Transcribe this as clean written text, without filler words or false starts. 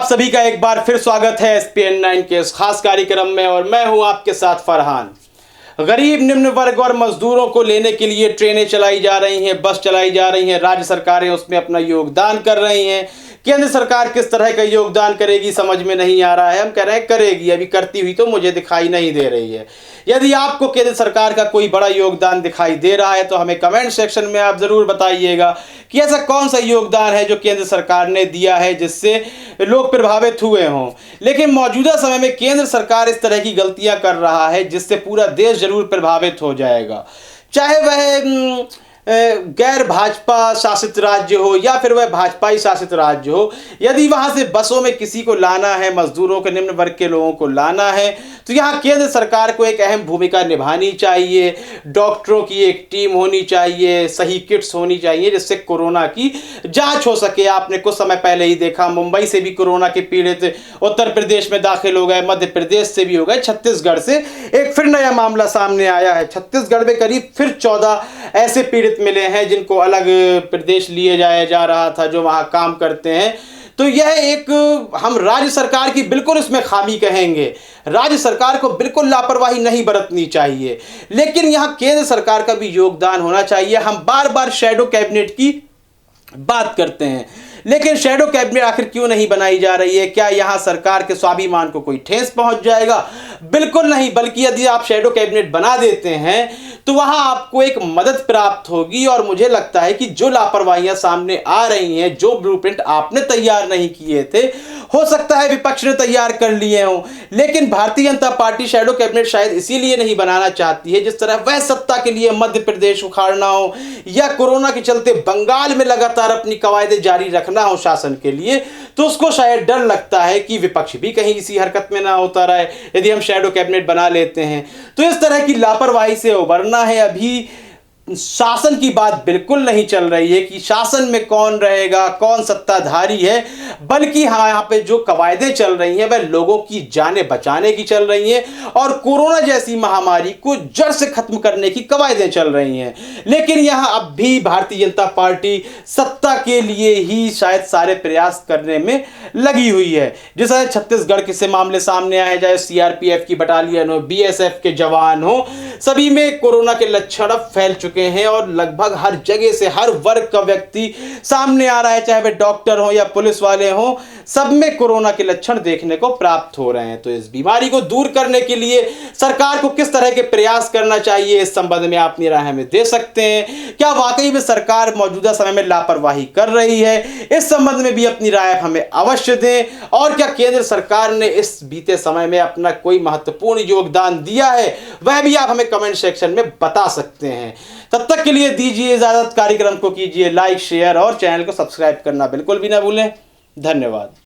सभी का एक बार फिर स्वागत है SPN9 के इस खास कार्यक्रम में और मैं हूं आपके साथ फरहान। गरीब निम्न वर्ग और मजदूरों को लेने के लिए ट्रेनें चलाई जा रही हैं, बस चलाई जा रही हैं, राज्य सरकारें उसमें अपना योगदान कर रही हैं। केंद्र सरकार किस तरह का योगदान करेगी समझ में नहीं आ रहा है। हम कह रहे हैं करेगी, अभी करती हुई तो मुझे दिखाई नहीं दे रही है। यदि आपको केंद्र सरकार का कोई बड़ा योगदान दिखाई दे रहा है तो हमें कमेंट सेक्शन में आप ज़रूर बताइएगा कि ऐसा कौन सा योगदान है जो केंद्र सरकार ने दिया है जिससे लोग प्रभावित हुए हों। लेकिन मौजूदा समय में केंद्र सरकार इस तरह की गलतियां कर रहा है जिससे पूरा देश जरूर प्रभावित हो जाएगा, चाहे वह गैर भाजपा शासित राज्य हो या फिर वह भाजपाई शासित राज्य हो। यदि वहां से बसों में किसी को लाना है, मजदूरों के निम्न वर्ग के लोगों को लाना है, तो यहाँ केंद्र सरकार को एक अहम भूमिका निभानी चाहिए। डॉक्टरों की एक टीम होनी चाहिए, सही किट्स होनी चाहिए जिससे कोरोना की जांच हो सके। आपने कुछ समय पहले ही देखा, मुंबई से भी कोरोना के पीड़ित उत्तर प्रदेश में दाखिल हो गए, मध्य प्रदेश से भी हो गए, छत्तीसगढ़ से एक फिर नया मामला सामने आया है। छत्तीसगढ़ में करीब फिर 14 ऐसे पीड़ित मिले हैं जिनको अलग प्रदेश लिए जाया जा रहा था, जो वहां काम करते हैं। तो यह एक हम राज्य सरकार की बिल्कुल इसमें खामी कहेंगे। राज्य सरकार को बिल्कुल लापरवाही नहीं बरतनी चाहिए, लेकिन यहां केंद्र सरकार का भी योगदान होना चाहिए। हम बार बार शैडो कैबिनेट की बात करते हैं, लेकिन शैडो कैबिनेट आखिर क्यों नहीं बनाई जा रही है? क्या यहां सरकार के स्वाभिमान को कोई ठेस पहुंच जाएगा? बिल्कुल नहीं, बल्कि यदि आप शैडो कैबिनेट बना देते हैं तो वहां आपको एक मदद प्राप्त होगी। और मुझे लगता है कि जो लापरवाहियां सामने आ रही हैं, जो ब्लूप्रिंट आपने तैयार नहीं किए थे, हो सकता है विपक्ष ने तैयार कर लिए हों, लेकिन Bharatiya Janata party shadow cabinet शायद इसीलिए नहीं बनाना चाहती है। जिस तरह वह सत्ता के लिए मध्य प्रदेश उखाड़ना हो या कोरोना के चलते बंगाल में लगातार अपनी कवायदे जारी रखना हो शासन के लिए, तो उसको शायद डर लगता है कि विपक्ष भी कहीं इसी हरकत में ना होता रहे यदि हम शैडो कैबिनेट बना लेते हैं। तो इस तरह की लापरवाही से उबरना है। अभी शासन की बात बिल्कुल नहीं चल रही है कि शासन में कौन रहेगा, कौन सत्ताधारी है, बल्कि हाँ, यहाँ पे जो कवायदें चल रही हैं वह लोगों की जानें बचाने की चल रही हैं और कोरोना जैसी महामारी को जड़ से खत्म करने की कवायदें चल रही हैं। लेकिन यहाँ अब भी भारतीय जनता पार्टी सत्ता के लिए ही शायद सारे प्रयास करने में लगी हुई है। जैसे छत्तीसगढ़ के से मामले सामने आए, चाहे CRPF की बटालियन हो, BSF के जवान हो, सभी में कोरोना के लक्षण अब फैल चुके हैं और लगभग हर जगह से हर वर्ग का व्यक्ति सामने आ रहा है, चाहे वे डॉक्टर हो या पुलिस वाले हो, सब में कोरोना के लक्षण देखने को प्राप्त हो रहे हैं। तो इस बीमारी को दूर करने के लिए सरकार को किस तरह के प्रयास करना चाहिए, इस संबंध में आप अपनी राय हमें दे सकते हैं। क्या वाकई में सरकार मौजूदा समय में लापरवाही कर रही है? इस संबंध में भी अपनी राय हमें अवश्य दें। और क्या केंद्र सरकार ने इस बीते समय में अपना कोई महत्वपूर्ण योगदान दिया है, वह भी आप हमें कमेंट सेक्शन में बता सकते हैं। तब तक के लिए दीजिए इजाजत। कार्यक्रम को कीजिए लाइक, शेयर और चैनल को सब्सक्राइब करना बिल्कुल भी ना भूलें। धन्यवाद।